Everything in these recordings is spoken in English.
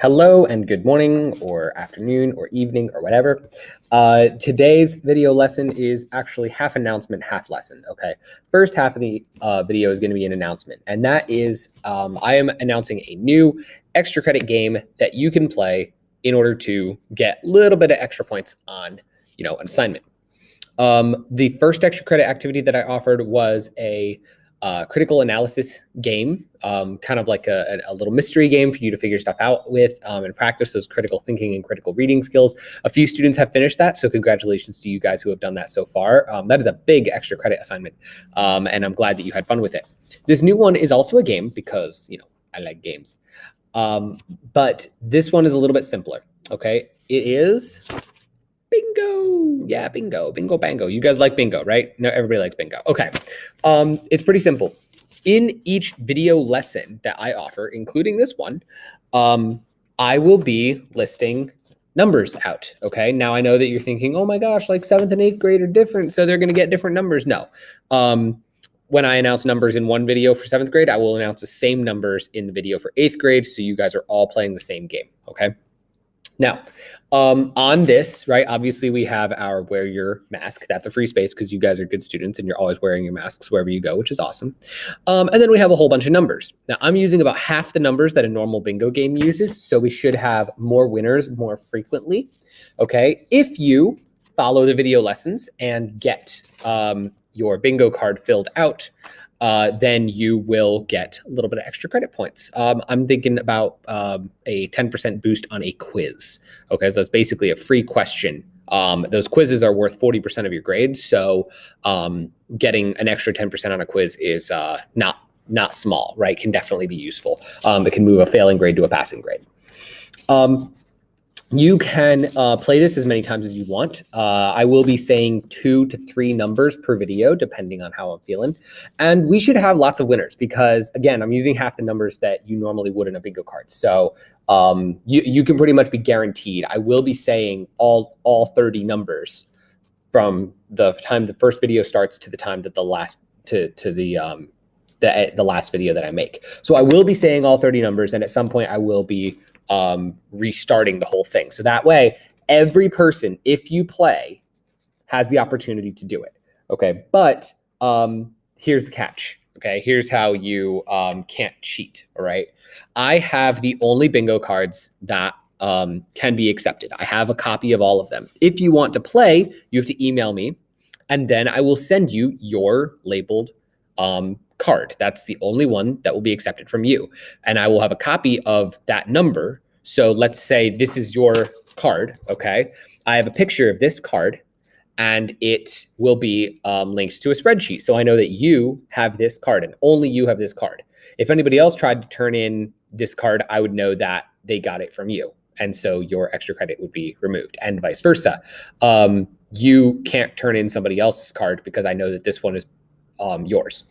Hello and good morning or afternoon or evening or whatever. Today's video lesson is actually half announcement, half lesson, okay? First half of the video is gonna be an announcement, and that is I am announcing a new extra credit game that you can play in order to get a little bit of extra points on, an assignment. The first extra credit activity that I offered was a critical analysis game, kind of like a little mystery game for you to figure stuff out with and practice those critical thinking and critical reading skills. A few students have finished that, so congratulations to you guys who have done that so far. That is a big extra credit assignment, and I'm glad that you had fun with it. This new one is also a game because, I like games. But this one is a little bit simpler, okay? It is bingo. Yeah, bingo, bingo, bango. You guys like bingo, right? No, everybody likes bingo. Okay. It's pretty simple. In each video lesson that I offer, including this one, I will be listing numbers out. Okay. Now I know that you're thinking, oh my gosh, like 7th and 8th grade are different, so they're going to get different numbers. No. When I announce numbers in one video for 7th grade, I will announce the same numbers in the video for 8th grade, so you guys are all playing the same game. Okay. Now, on this, right, obviously we have our wear your mask. That's a free space because you guys are good students and you're always wearing your masks wherever you go, which is awesome. And then we have a whole bunch of numbers. Now, I'm using about half the numbers that a normal bingo game uses, so we should have more winners more frequently, okay? If you follow the video lessons and get your bingo card filled out, then you will get a little bit of extra credit points. I'm thinking about a 10% boost on a quiz. Okay, so it's basically a free question. Those quizzes are worth 40% of your grade, so getting an extra 10% on a quiz is not small, right? Can definitely be useful. It can move a failing grade to a passing grade. You can play this as many times as you want. I will be saying 2 to 3 numbers per video, depending on how I'm feeling. And we should have lots of winners because, again, I'm using half the numbers that you normally would in a bingo card. So you can pretty much be guaranteed. I will be saying all 30 numbers from the time the first video starts to the time that the last the last video that I make. So I will be saying all 30 numbers, and at some point I will be restarting the whole thing. So that way, every person, if you play, has the opportunity to do it. Okay, but here's the catch. Okay, here's how you can't cheat. All right, I have the only bingo cards that can be accepted. I have a copy of all of them. If you want to play, you have to email me, and then I will send you your labeled card. That's the only one that will be accepted from you. And I will have a copy of that number. So let's say this is your card, okay? I have a picture of this card and it will be linked to a spreadsheet. So I know that you have this card and only you have this card. If anybody else tried to turn in this card, I would know that they got it from you. And so your extra credit would be removed and vice versa. You can't turn in somebody else's card because I know that this one is yours.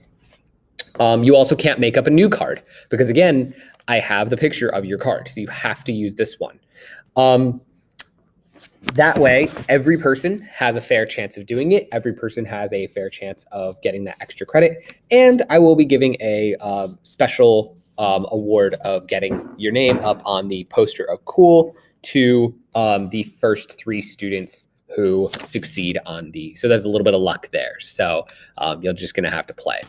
You also can't make up a new card because, again, I have the picture of your card. So you have to use this one. That way, every person has a fair chance of doing it. Every person has a fair chance of getting that extra credit. And I will be giving a special award of getting your name up on the poster of Cool to the first 3 students who succeed on the. So there's a little bit of luck there. So you're just going to have to play.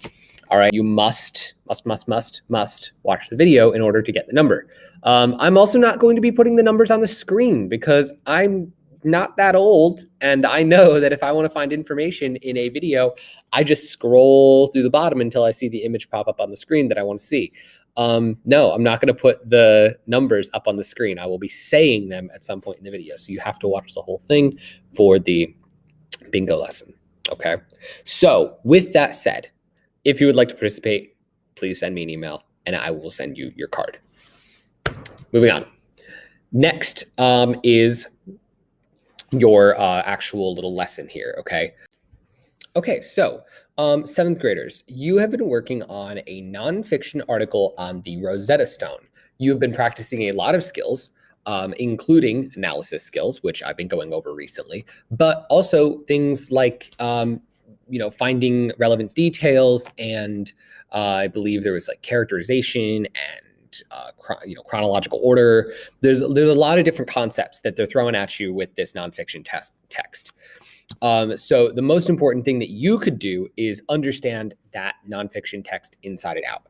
All right, you must watch the video in order to get the number. I'm also not going to be putting the numbers on the screen because I'm not that old. And I know that if I want to find information in a video, I just scroll through the bottom until I see the image pop up on the screen that I want to see. No, I'm not going to put the numbers up on the screen. I will be saying them at some point in the video. So you have to watch the whole thing for the bingo lesson. Okay, so with that said, if you would like to participate, please send me an email and I will send you your card. Moving on. Next is your actual little lesson here, okay? Okay, so 7th graders, you have been working on a nonfiction article on the Rosetta Stone. You have been practicing a lot of skills, including analysis skills, which I've been going over recently, but also things like finding relevant details, and I believe there was like characterization and and chronological order. There's a lot of different concepts that they're throwing at you with this nonfiction text. So the most important thing that you could do is understand that nonfiction text inside and out.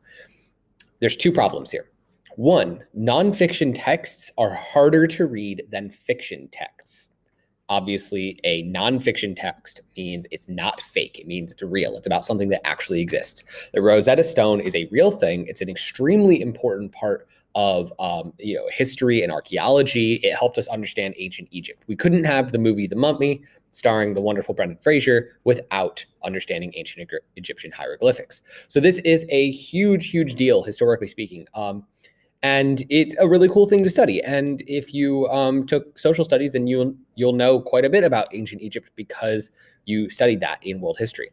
There's two problems here. One, nonfiction texts are harder to read than fiction texts. Obviously, a nonfiction text means it's not fake. It means it's real. It's about something that actually exists. The Rosetta Stone is a real thing. It's an extremely important part of history and archaeology. It helped us understand ancient Egypt. We couldn't have the movie The Mummy, starring the wonderful Brendan Fraser, without understanding ancient Egyptian hieroglyphics. So this is a huge, huge deal, historically speaking. And it's a really cool thing to study. And if you took social studies, then you'll know quite a bit about ancient Egypt because you studied that in world history.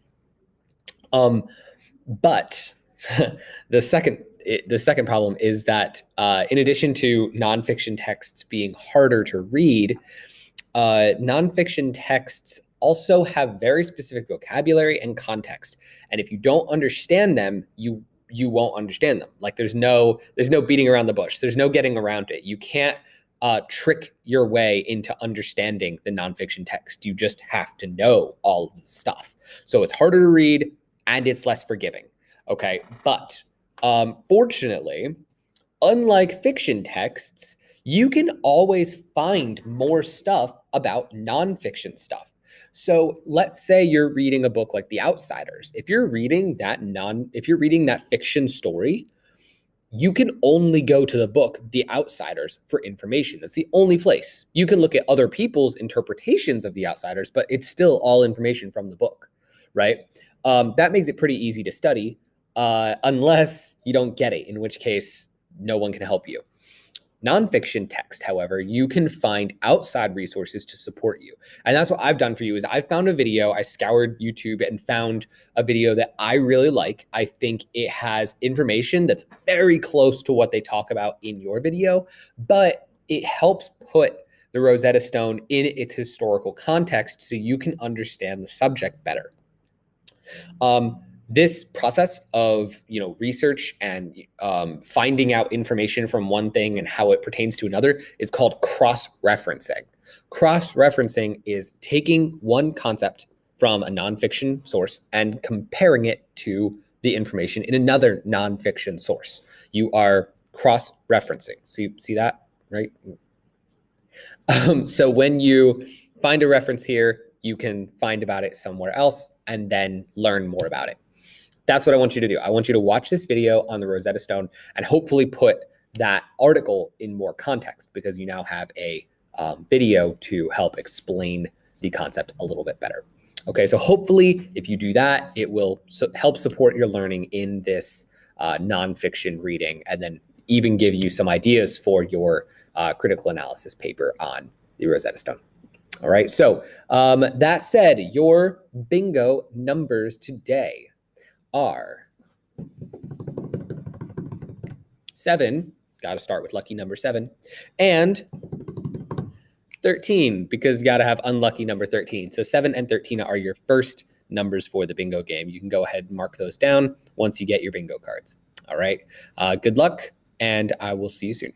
But the second problem is that in addition to nonfiction texts being harder to read, nonfiction texts also have very specific vocabulary and context. And if you don't understand them, you won't understand them. Like there's no beating around the bush. There's no getting around it. You can't trick your way into understanding the nonfiction text. You just have to know all of the stuff. So it's harder to read and it's less forgiving. Okay, but fortunately, unlike fiction texts, you can always find more stuff about nonfiction stuff. So let's say you're reading a book like The Outsiders. If you're reading that fiction story, you can only go to the book The Outsiders for information. That's the only place. You can look at other people's interpretations of The Outsiders, but it's still all information from the book, right? That makes it pretty easy to study, unless you don't get it, in which case no one can help you. Nonfiction text, however, you can find outside resources to support you. And that's what I've done for you is I found a video, I scoured YouTube and found a video that I really like. I think it has information that's very close to what they talk about in your video, but it helps put the Rosetta Stone in its historical context so you can understand the subject better. This process of research and finding out information from one thing and how it pertains to another is called cross-referencing. Cross-referencing is taking one concept from a nonfiction source and comparing it to the information in another nonfiction source. You are cross-referencing. So you see that, right? So when you find a reference here, you can find about it somewhere else and then learn more about it. That's what I want you to do. I want you to watch this video on the Rosetta Stone and hopefully put that article in more context because you now have a video to help explain the concept a little bit better. Okay, so hopefully if you do that, it will help support your learning in this nonfiction reading and then even give you some ideas for your critical analysis paper on the Rosetta Stone. All right, so that said, your bingo numbers today are 7, got to start with lucky number 7, and 13, because you got to have unlucky number 13. So 7 and 13 are your first numbers for the bingo game. You can go ahead and mark those down once you get your bingo cards. All right, good luck, and I will see you soon.